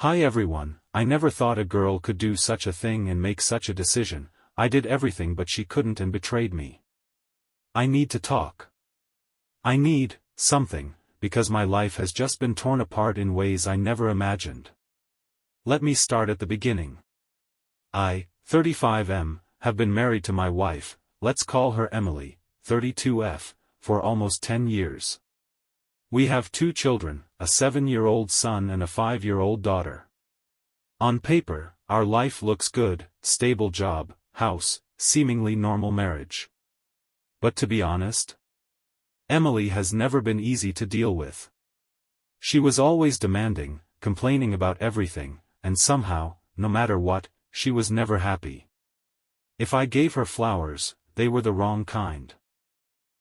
Hi everyone, I never thought a girl could do such a thing and make such a decision. I did everything but she couldn't and betrayed me. I need to talk. I need something, because my life has just been torn apart in ways I never imagined. Let me start at the beginning. I, 35M, have been married to my wife, let's call her Emily, 32F, for almost 10 years. We have 2 children, a 7-year-old son and a 5-year-old daughter. On paper, our life looks good, stable job, house, seemingly normal marriage. But to be honest, Emily has never been easy to deal with. She was always demanding, complaining about everything, and somehow, no matter what, she was never happy. If I gave her flowers, they were the wrong kind.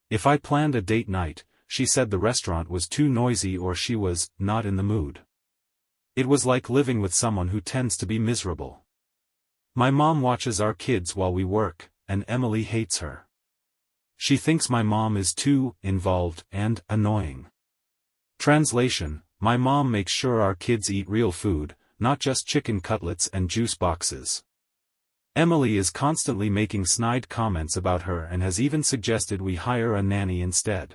If I planned a date night, she said the restaurant was too noisy or she was not in the mood. It was like living with someone who tends to be miserable. My mom watches our kids while we work, and Emily hates her. She thinks my mom is too involved and annoying. Translation: my mom makes sure our kids eat real food, not just chicken cutlets and juice boxes. Emily is constantly making snide comments about her and has even suggested we hire a nanny instead.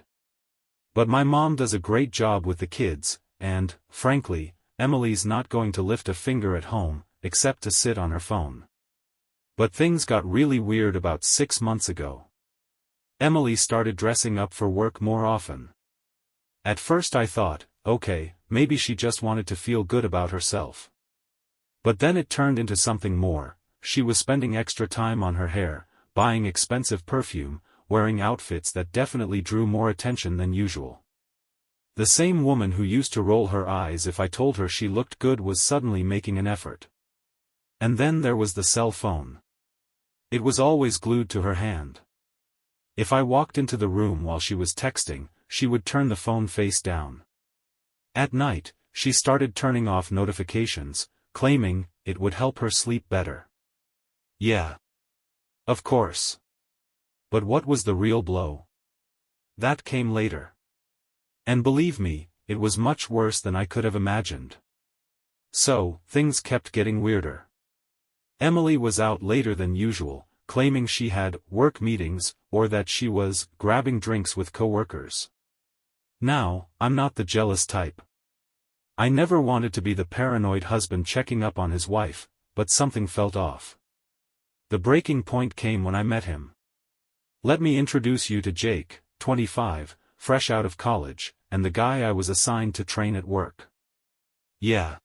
But my mom does a great job with the kids, and, frankly, Emily's not going to lift a finger at home, except to sit on her phone. But things got really weird about 6 months ago. Emily started dressing up for work more often. At first I thought, okay, maybe she just wanted to feel good about herself. But then it turned into something more. She was spending extra time on her hair, buying expensive perfume, wearing outfits that definitely drew more attention than usual. The same woman who used to roll her eyes if I told her she looked good was suddenly making an effort. And then there was the cell phone. It was always glued to her hand. If I walked into the room while she was texting, she would turn the phone face down. At night, she started turning off notifications, claiming it would help her sleep better. Yeah. Of course. But what was the real blow? That came later. And believe me, it was much worse than I could have imagined. So, things kept getting weirder. Emily was out later than usual, claiming she had work meetings, or that she was grabbing drinks with coworkers. Now, I'm not the jealous type. I never wanted to be the paranoid husband checking up on his wife, but something felt off. The breaking point came when I met him. Let me introduce you to Jake, 25, fresh out of college, and the guy I was assigned to train at work. Yeah.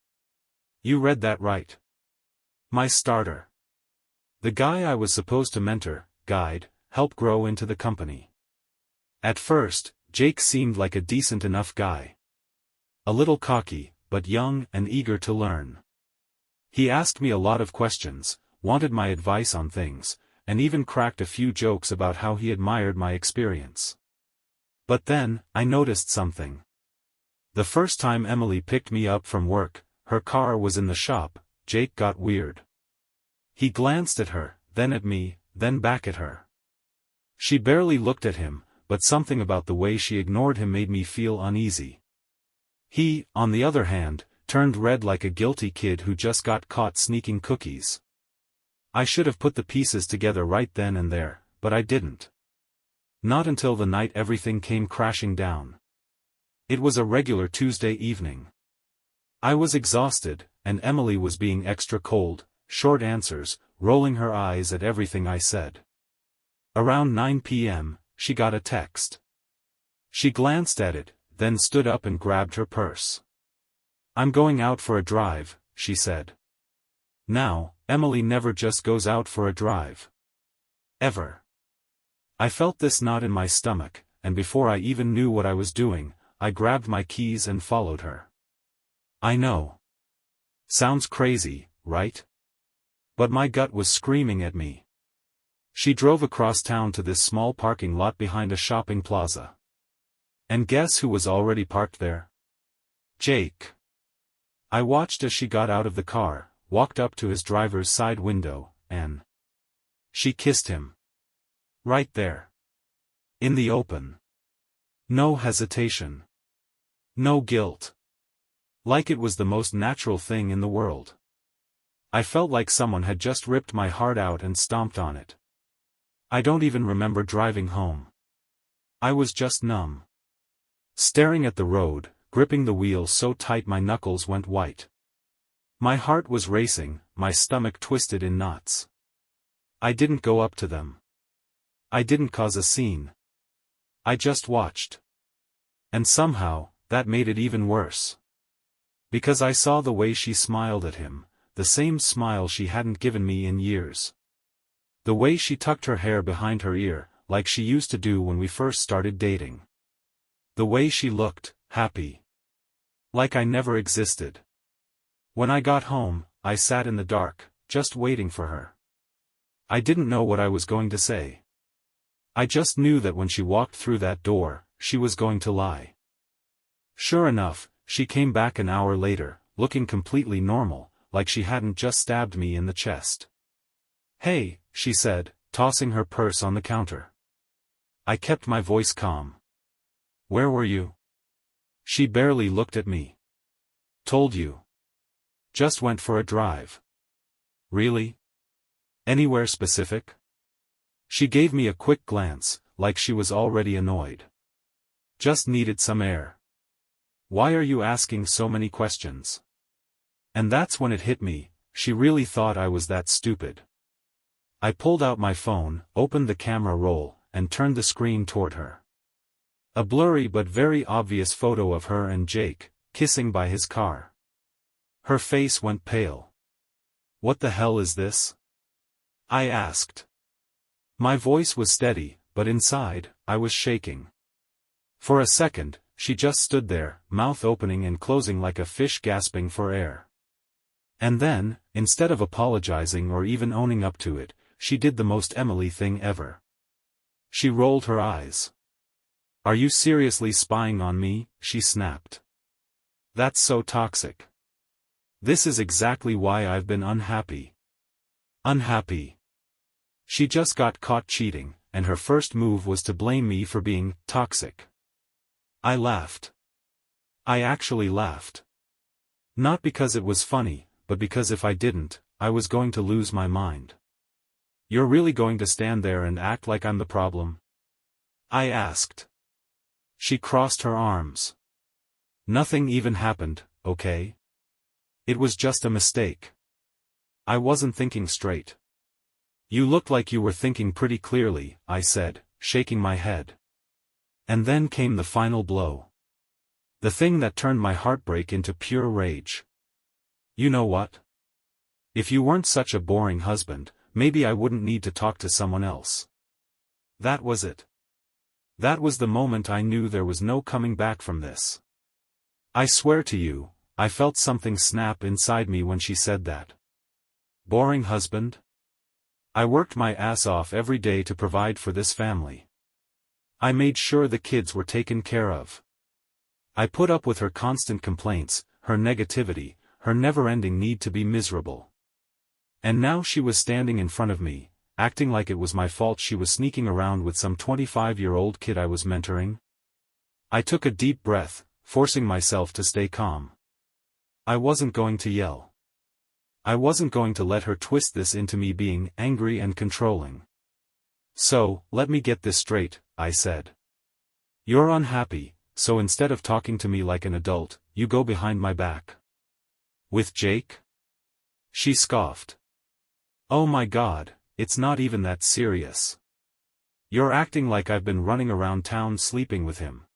You read that right. My starter. The guy I was supposed to mentor, guide, help grow into the company. At first, Jake seemed like a decent enough guy. A little cocky, but young and eager to learn. He asked me a lot of questions, wanted my advice on things, and even cracked a few jokes about how he admired my experience. But then, I noticed something. The first time Emily picked me up from work, her car was in the shop. Jake got weird. He glanced at her, then at me, then back at her. She barely looked at him, but something about the way she ignored him made me feel uneasy. He, on the other hand, turned red like a guilty kid who just got caught sneaking cookies. I should have put the pieces together right then and there, but I didn't. Not until the night everything came crashing down. It was a regular Tuesday evening. I was exhausted, and Emily was being extra cold, short answers, rolling her eyes at everything I said. Around 9 p.m., she got a text. She glanced at it, then stood up and grabbed her purse. "I'm going out for a drive," she said. Now, Emily never just goes out for a drive. Ever. I felt this knot in my stomach, and before I even knew what I was doing, I grabbed my keys and followed her. I know. Sounds crazy, right? But my gut was screaming at me. She drove across town to this small parking lot behind a shopping plaza. And guess who was already parked there? Jake. I watched as she got out of the car, walked up to his driver's side window, and she kissed him. Right there. In the open. No hesitation. No guilt. Like it was the most natural thing in the world. I felt like someone had just ripped my heart out and stomped on it. I don't even remember driving home. I was just numb. Staring at the road, gripping the wheel so tight my knuckles went white. My heart was racing, my stomach twisted in knots. I didn't go up to them. I didn't cause a scene. I just watched. And somehow, that made it even worse. Because I saw the way she smiled at him, the same smile she hadn't given me in years. The way she tucked her hair behind her ear, like she used to do when we first started dating. The way she looked, happy. Like I never existed. When I got home, I sat in the dark, just waiting for her. I didn't know what I was going to say. I just knew that when she walked through that door, she was going to lie. Sure enough, she came back an hour later, looking completely normal, like she hadn't just stabbed me in the chest. "Hey," she said, tossing her purse on the counter. I kept my voice calm. "Where were you?" She barely looked at me. "Told you. Just went for a drive." "Really? Anywhere specific?" She gave me a quick glance, like she was already annoyed. "Just needed some air." "Why are you asking so many questions?" And that's when it hit me, she really thought I was that stupid. I pulled out my phone, opened the camera roll, and turned the screen toward her. A blurry but very obvious photo of her and Jake, kissing by his car. Her face went pale. "What the hell is this?" I asked. My voice was steady, but inside, I was shaking. For a second, she just stood there, mouth opening and closing like a fish gasping for air. And then, instead of apologizing or even owning up to it, she did the most Emily thing ever. She rolled her eyes. "Are you seriously spying on me?" she snapped. "That's so toxic. This is exactly why I've been unhappy." Unhappy. She just got caught cheating, and her first move was to blame me for being toxic. I laughed. I actually laughed. Not because it was funny, but because if I didn't, I was going to lose my mind. "You're really going to stand there and act like I'm the problem?" I asked. She crossed her arms. "Nothing even happened, okay? It was just a mistake. I wasn't thinking straight." "You looked like you were thinking pretty clearly," I said, shaking my head. And then came the final blow. The thing that turned my heartbreak into pure rage. "You know what? If you weren't such a boring husband, maybe I wouldn't need to talk to someone else." That was it. That was the moment I knew there was no coming back from this. I swear to you, I felt something snap inside me when she said that. Boring husband? I worked my ass off every day to provide for this family. I made sure the kids were taken care of. I put up with her constant complaints, her negativity, her never-ending need to be miserable. And now she was standing in front of me, acting like it was my fault she was sneaking around with some 25-year-old kid I was mentoring. I took a deep breath, forcing myself to stay calm. I wasn't going to yell. I wasn't going to let her twist this into me being angry and controlling. "So, let me get this straight," I said. "You're unhappy, so instead of talking to me like an adult, you go behind my back." "With Jake?" She scoffed. "Oh my God, it's not even that serious. You're acting like I've been running around town sleeping with him."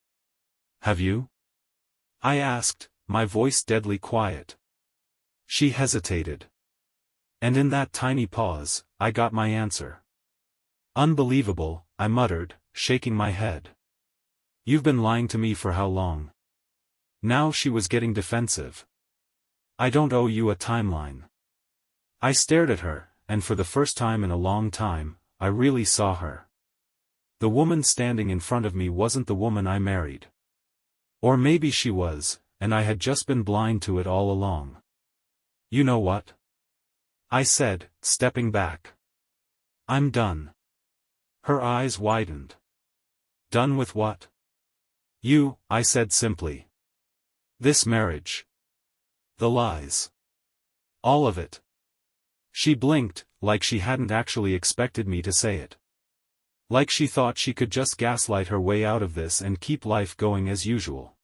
"Have you?" I asked, my voice deadly quiet. She hesitated. And in that tiny pause, I got my answer. "Unbelievable," I muttered, shaking my head. "You've been lying to me for how long?" Now she was getting defensive. "I don't owe you a timeline." I stared at her, and for the first time in a long time, I really saw her. The woman standing in front of me wasn't the woman I married. Or maybe she was, and I had just been blind to it all along. "You know what?" I said, stepping back. "I'm done." Her eyes widened. "Done with what?" "You," I said simply. "This marriage." The lies. All of it. She blinked, like she hadn't actually expected me to say it. Like she thought she could just gaslight her way out of this and keep life going as usual.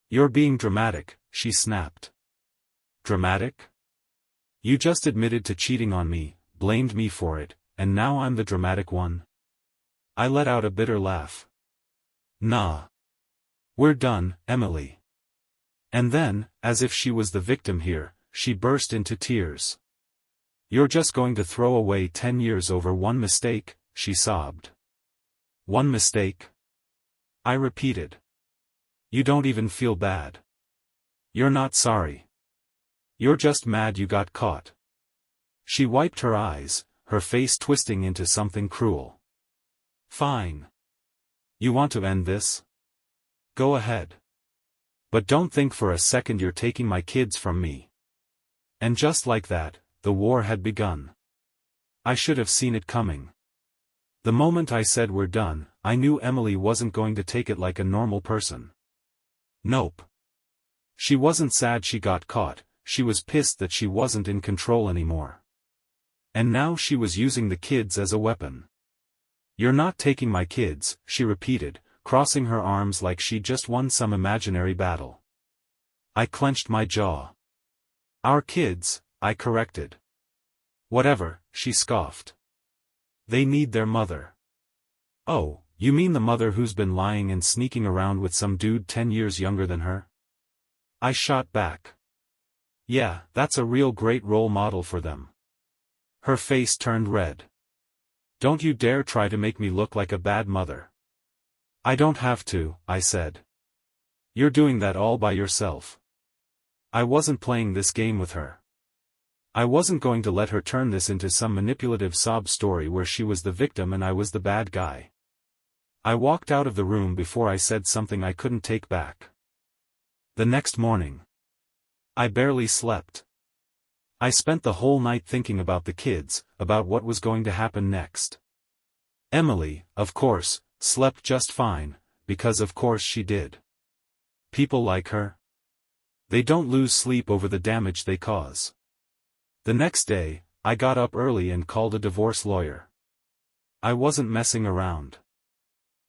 "You're being dramatic," she snapped. "Dramatic? You just admitted to cheating on me, blamed me for it, and now I'm the dramatic one?" I let out a bitter laugh. "Nah. We're done, Emily." And then, as if she was the victim here, she burst into tears. "You're just going to throw away 10 years over one mistake?" she sobbed. "One mistake?" I repeated. "You don't even feel bad. You're not sorry. You're just mad you got caught." She wiped her eyes, her face twisting into something cruel. "Fine. You want to end this? Go ahead. But don't think for a second you're taking my kids from me." And just like that, the war had begun. I should have seen it coming. The moment I said we're done, I knew Emily wasn't going to take it like a normal person. Nope. She wasn't sad she got caught, she was pissed that she wasn't in control anymore. And now she was using the kids as a weapon. "You're not taking my kids," she repeated, crossing her arms like she'd just won some imaginary battle. I clenched my jaw. "Our kids," I corrected. "Whatever," she scoffed. "They need their mother." "Oh, you mean the mother who's been lying and sneaking around with some dude 10 years younger than her?" I shot back. "Yeah, that's a real great role model for them." Her face turned red. "Don't you dare try to make me look like a bad mother." "I don't have to," I said. "You're doing that all by yourself." I wasn't playing this game with her. I wasn't going to let her turn this into some manipulative sob story where she was the victim and I was the bad guy. I walked out of the room before I said something I couldn't take back. The next morning, I barely slept. I spent the whole night thinking about the kids, about what was going to happen next. Emily, of course, slept just fine, because of course she did. People like her. They don't lose sleep over the damage they cause. The next day, I got up early and called a divorce lawyer. I wasn't messing around.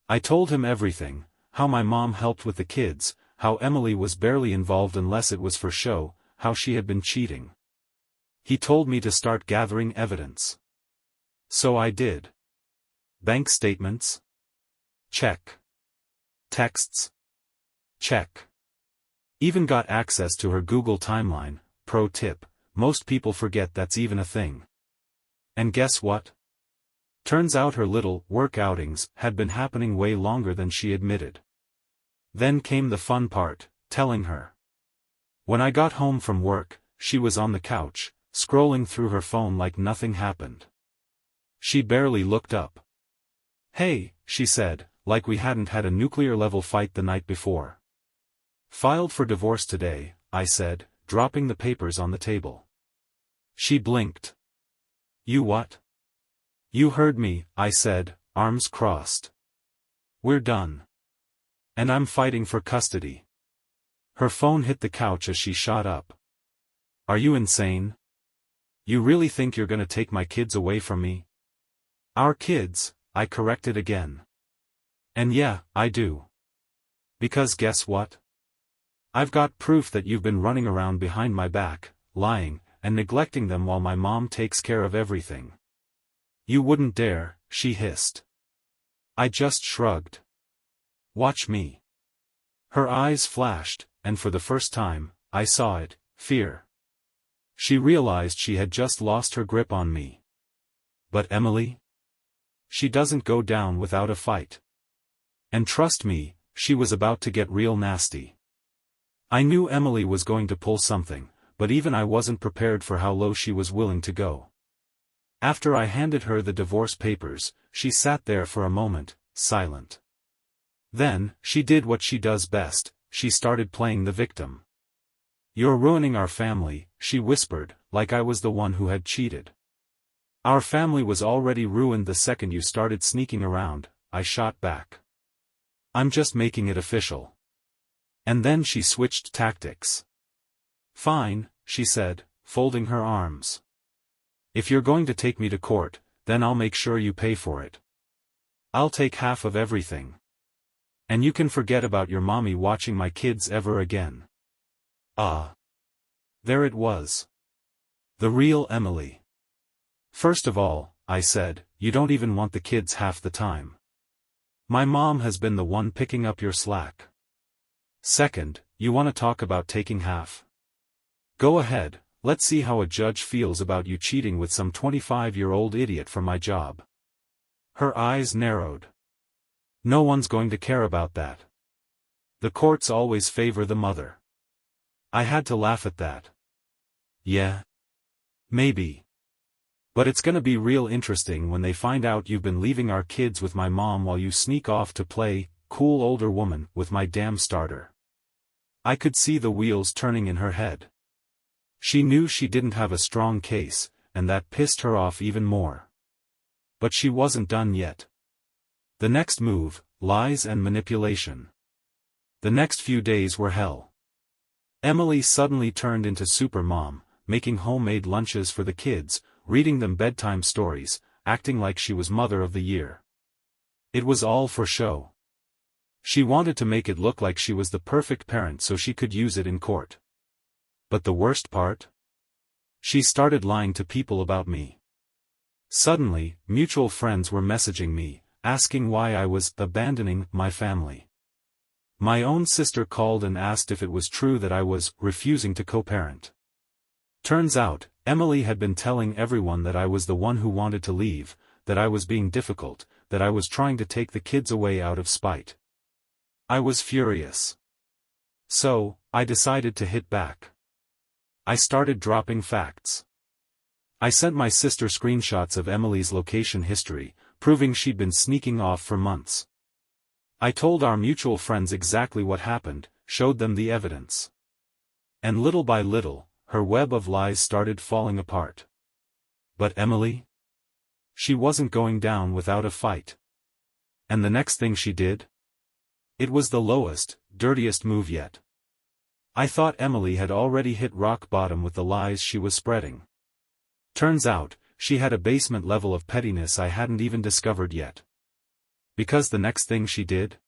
I told him everything, how my mom helped with the kids, how Emily was barely involved unless it was for show, how she had been cheating. He told me to start gathering evidence. So I did. Bank statements? Check. Texts? Check. Even got access to her Google timeline. Pro tip. Most people forget that's even a thing. And guess what? Turns out her little work outings had been happening way longer than she admitted. Then came the fun part, telling her. When I got home from work, she was on the couch, scrolling through her phone like nothing happened. She barely looked up. "Hey," she said, like we hadn't had a nuclear-level fight the night before. "Filed for divorce today," I said, dropping the papers on the table. She blinked. "You what?" "You heard me," I said, arms crossed. "We're done. And I'm fighting for custody." Her phone hit the couch as she shot up. "Are you insane? You really think you're gonna take my kids away from me?" "Our kids," I corrected again. "And yeah, I do. Because guess what? I've got proof that you've been running around behind my back, lying, and neglecting them while my mom takes care of everything." "You wouldn't dare," she hissed. I just shrugged. "Watch me." Her eyes flashed, and for the first time, I saw it, fear. She realized she had just lost her grip on me. But Emily? She doesn't go down without a fight. And trust me, she was about to get real nasty. I knew Emily was going to pull something, but even I wasn't prepared for how low she was willing to go. After I handed her the divorce papers, she sat there for a moment, silent. Then, she did what she does best, she started playing the victim. "You're ruining our family," she whispered, like I was the one who had cheated. "Our family was already ruined the second you started sneaking around," I shot back. "I'm just making it official." And then she switched tactics. Fine, she said, folding her arms. If you're going to take me to court, then I'll make sure you pay for it. I'll take half of everything. And you can forget about your mommy watching my kids ever again. Ah. There it was. The real Emily. First of all, I said, you don't even want the kids half the time. My mom has been the one picking up your slack. Second, you want to talk about taking half? Go ahead, let's see how a judge feels about you cheating with some 25-year-old idiot for my job. Her eyes narrowed. No one's going to care about that. The courts always favor the mother. I had to laugh at that. Yeah. Maybe. But it's gonna be real interesting when they find out you've been leaving our kids with my mom while you sneak off to play cool older woman with my damn starter. I could see the wheels turning in her head. She knew she didn't have a strong case, and that pissed her off even more. But she wasn't done yet. The next move, lies and manipulation. The next few days were hell. Emily suddenly turned into super mom, making homemade lunches for the kids, reading them bedtime stories, acting like she was mother of the year. It was all for show. She wanted to make it look like she was the perfect parent so she could use it in court. But the worst part? She started lying to people about me. Suddenly, mutual friends were messaging me, asking why I was abandoning my family. My own sister called and asked if it was true that I was refusing to co-parent. Turns out, Emily had been telling everyone that I was the one who wanted to leave, that I was being difficult, that I was trying to take the kids away out of spite. I was furious. So, I decided to hit back. I started dropping facts. I sent my sister screenshots of Emily's location history, proving she'd been sneaking off for months. I told our mutual friends exactly what happened, showed them the evidence. And little by little, her web of lies started falling apart. But Emily? She wasn't going down without a fight. And the next thing she did? It was the lowest, dirtiest move yet. I thought Emily had already hit rock bottom with the lies she was spreading. Turns out, she had a basement level of pettiness I hadn't even discovered yet. Because the next thing she did?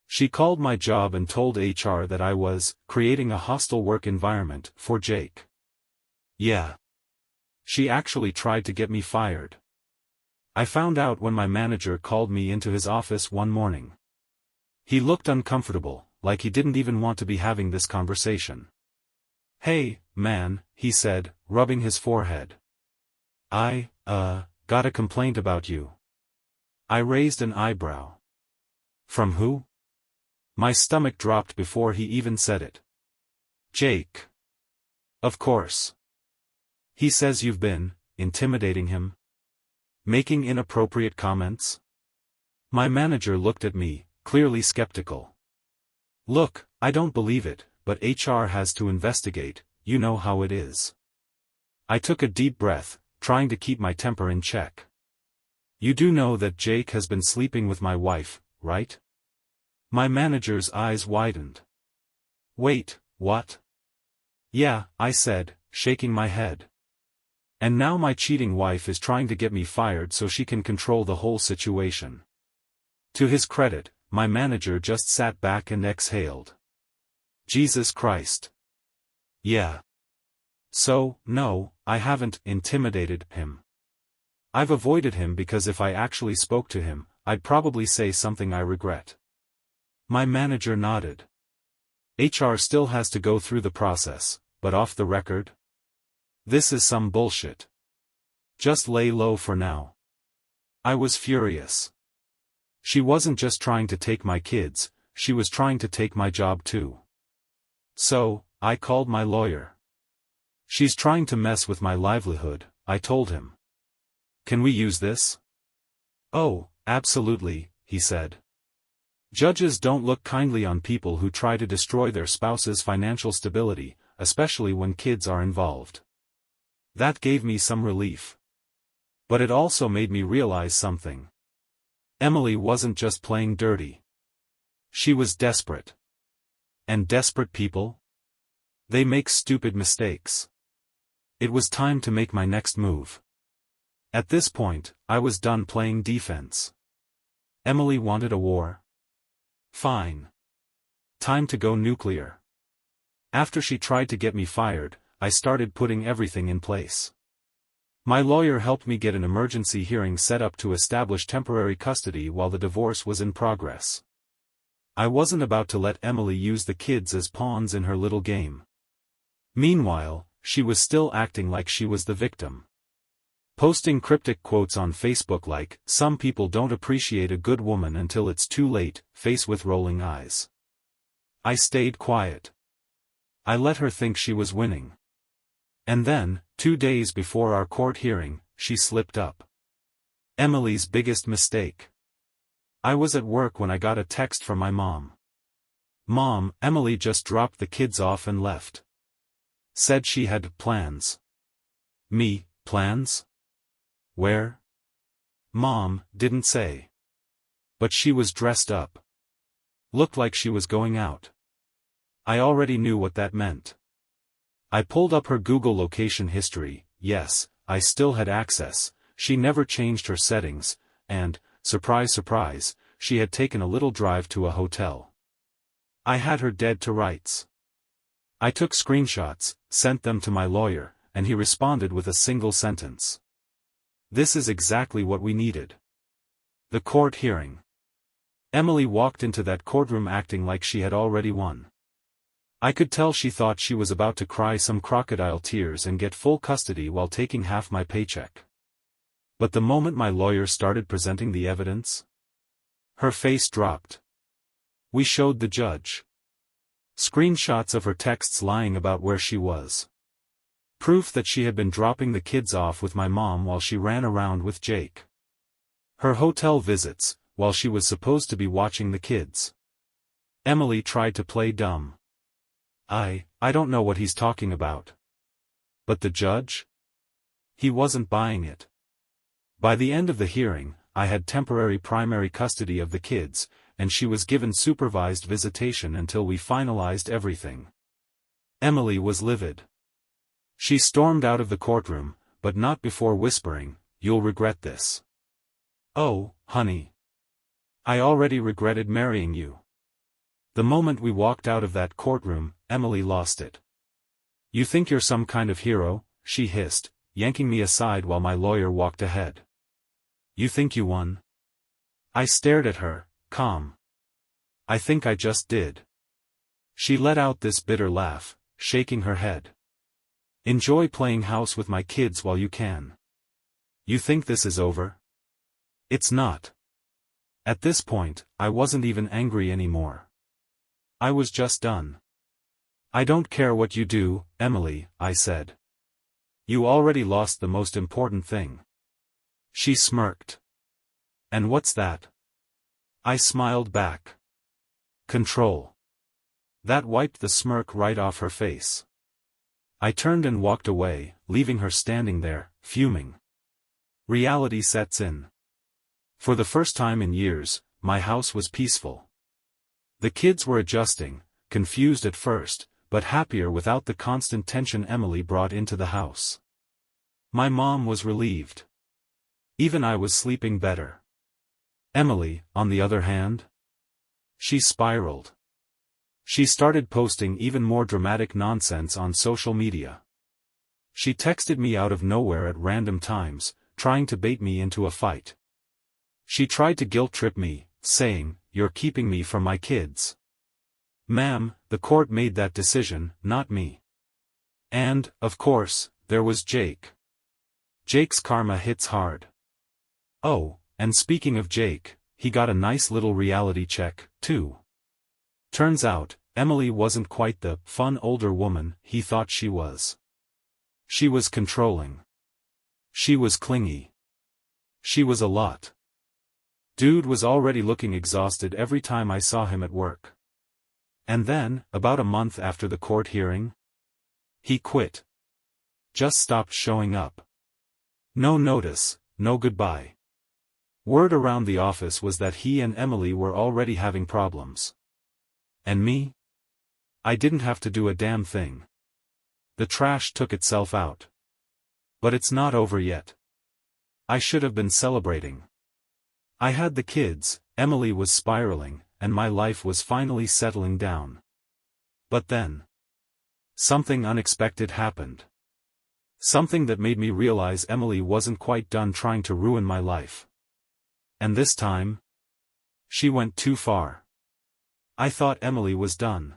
She called my job and told HR that I was creating a hostile work environment for Jake. Yeah. She actually tried to get me fired. I found out when my manager called me into his office one morning. He looked uncomfortable, like he didn't even want to be having this conversation. Hey, man, he said, rubbing his forehead. I got a complaint about you. I raised an eyebrow. From who? My stomach dropped before he even said it. Jake. Of course. He says you've been intimidating him. Making inappropriate comments? My manager looked at me, clearly skeptical. Look, I don't believe it, but HR has to investigate, you know how it is. I took a deep breath, trying to keep my temper in check. You do know that Jake has been sleeping with my wife, right? My manager's eyes widened. Wait, what? Yeah, I said, shaking my head. And now my cheating wife is trying to get me fired so she can control the whole situation. To his credit, my manager just sat back and exhaled. Jesus Christ. Yeah. So, no, I haven't intimidated him. I've avoided him because if I actually spoke to him, I'd probably say something I regret. My manager nodded. HR still has to go through the process, but off the record? This is some bullshit. Just lay low for now. I was furious. She wasn't just trying to take my kids, she was trying to take my job too. So, I called my lawyer. She's trying to mess with my livelihood, I told him. Can we use this? Oh, absolutely, he said. Judges don't look kindly on people who try to destroy their spouse's financial stability, especially when kids are involved. That gave me some relief. But it also made me realize something. Emily wasn't just playing dirty. She was desperate. And desperate people? They make stupid mistakes. It was time to make my next move. At this point, I was done playing defense. Emily wanted a war? Fine. Time to go nuclear. After she tried to get me fired, I started putting everything in place. My lawyer helped me get an emergency hearing set up to establish temporary custody while the divorce was in progress. I wasn't about to let Emily use the kids as pawns in her little game. Meanwhile, she was still acting like she was the victim. Posting cryptic quotes on Facebook like, "Some people don't appreciate a good woman until it's too late," face with rolling eyes. I stayed quiet. I let her think she was winning. And then, 2 days before our court hearing, she slipped up. Emily's biggest mistake. I was at work when I got a text from my mom. "Mom, Emily just dropped the kids off and left. Said she had plans." Me, plans? Where? Mom, didn't say. But she was dressed up. Looked like she was going out. I already knew what that meant. I pulled up her Google location history. Yes, I still had access. She never changed her settings, and, surprise surprise, she had taken a little drive to a hotel. I had her dead to rights. I took screenshots, sent them to my lawyer, and he responded with a single sentence. "This is exactly what we needed." The court hearing. Emily walked into that courtroom acting like she had already won. I could tell she thought she was about to cry some crocodile tears and get full custody while taking half my paycheck. But the moment my lawyer started presenting the evidence, her face dropped. We showed the judge screenshots of her texts lying about where she was. Proof that she had been dropping the kids off with my mom while she ran around with Jake. Her hotel visits, while she was supposed to be watching the kids. Emily tried to play dumb. I don't know what he's talking about. But the judge? He wasn't buying it. By the end of the hearing, I had temporary primary custody of the kids, and she was given supervised visitation until we finalized everything. Emily was livid. She stormed out of the courtroom, but not before whispering, "You'll regret this." "Oh, honey. I already regretted marrying you." The moment we walked out of that courtroom, Emily lost it. "You think you're some kind of hero," she hissed, yanking me aside while my lawyer walked ahead. "You think you won?" I stared at her, calm. "I think I just did." She let out this bitter laugh, shaking her head. "Enjoy playing house with my kids while you can. You think this is over? It's not." At this point, I wasn't even angry anymore. I was just done. "I don't care what you do, Emily," I said. "You already lost the most important thing." She smirked. "And what's that?" I smiled back. "Control." That wiped the smirk right off her face. I turned and walked away, leaving her standing there, fuming. Reality sets in. For the first time in years, my house was peaceful. The kids were adjusting, confused at first, but happier without the constant tension Emily brought into the house. My mom was relieved. Even I was sleeping better. Emily, on the other hand? She spiraled. She started posting even more dramatic nonsense on social media. She texted me out of nowhere at random times, trying to bait me into a fight. She tried to guilt-trip me, saying, "You're keeping me from my kids." Ma'am, the court made that decision, not me. And, of course, there was Jake. Jake's karma hits hard. Oh, and speaking of Jake, he got a nice little reality check, too. Turns out, Emily wasn't quite the fun older woman he thought she was. She was controlling. She was clingy. She was a lot. Dude was already looking exhausted every time I saw him at work. And then, about a month after the court hearing, he quit. Just stopped showing up. No notice, no goodbye. Word around the office was that he and Emily were already having problems. And me? I didn't have to do a damn thing. The trash took itself out. But it's not over yet. I should have been celebrating. I had the kids, Emily was spiraling, and my life was finally settling down. But then, something unexpected happened. Something that made me realize Emily wasn't quite done trying to ruin my life. And this time, she went too far. I thought Emily was done.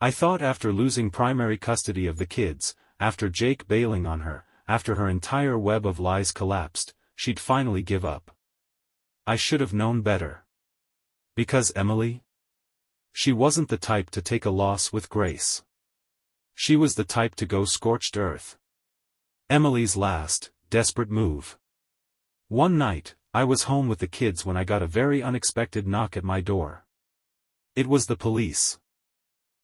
I thought after losing primary custody of the kids, after Jake bailing on her, after her entire web of lies collapsed, she'd finally give up. I should have known better. Because Emily? She wasn't the type to take a loss with grace. She was the type to go scorched earth. Emily's last, desperate move. One night, I was home with the kids when I got a very unexpected knock at my door. It was the police.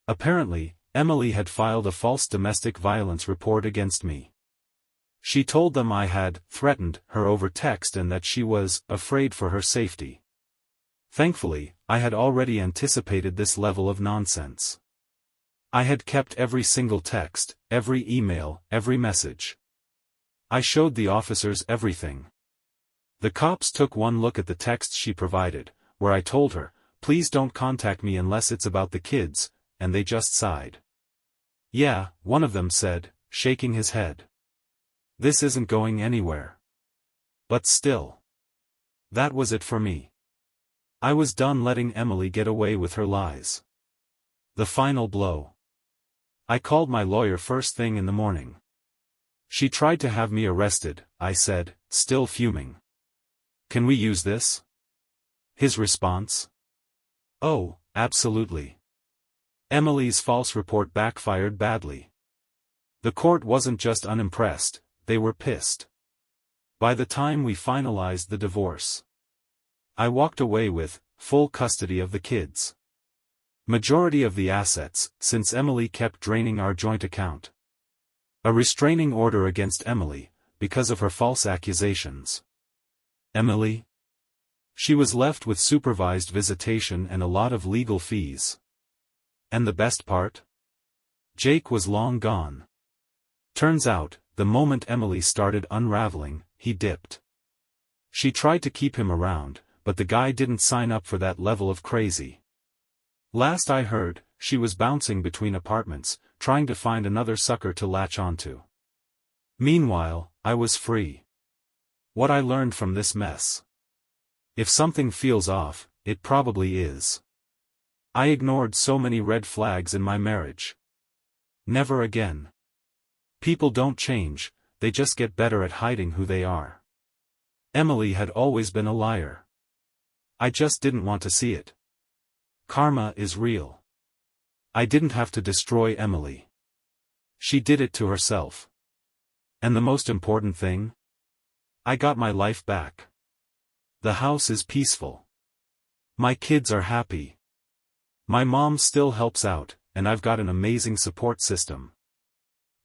Apparently, Emily had filed a false domestic violence report against me. She told them I had threatened her over text and that she was afraid for her safety. Thankfully, I had already anticipated this level of nonsense. I had kept every single text, every email, every message. I showed the officers everything. The cops took one look at the text she provided, where I told her, "Please don't contact me unless it's about the kids," and they just sighed. "Yeah," one of them said, shaking his head. "This isn't going anywhere." But still. That was it for me. I was done letting Emily get away with her lies. The final blow. I called my lawyer first thing in the morning. "She tried to have me arrested," I said, still fuming. "Can we use this?" His response? "Oh, absolutely." Emily's false report backfired badly. The court wasn't just unimpressed, they were pissed. By the time we finalized the divorce, I walked away with full custody of the kids. Majority of the assets, since Emily kept draining our joint account. A restraining order against Emily, because of her false accusations. Emily? She was left with supervised visitation and a lot of legal fees. And the best part? Jake was long gone. Turns out, the moment Emily started unraveling, he dipped. She tried to keep him around, but the guy didn't sign up for that level of crazy. Last I heard, she was bouncing between apartments, trying to find another sucker to latch onto. Meanwhile, I was free. What I learned from this mess. If something feels off, it probably is. I ignored so many red flags in my marriage. Never again. People don't change, they just get better at hiding who they are. Emily had always been a liar. I just didn't want to see it. Karma is real. I didn't have to destroy Emily. She did it to herself. And the most important thing? I got my life back. The house is peaceful. My kids are happy. My mom still helps out, and I've got an amazing support system.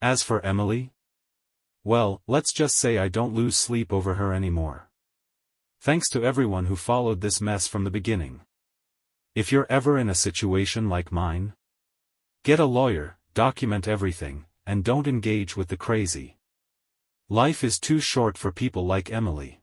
As for Emily? Well, let's just say I don't lose sleep over her anymore. Thanks to everyone who followed this mess from the beginning. If you're ever in a situation like mine, get a lawyer, document everything, and don't engage with the crazy. Life is too short for people like Emily.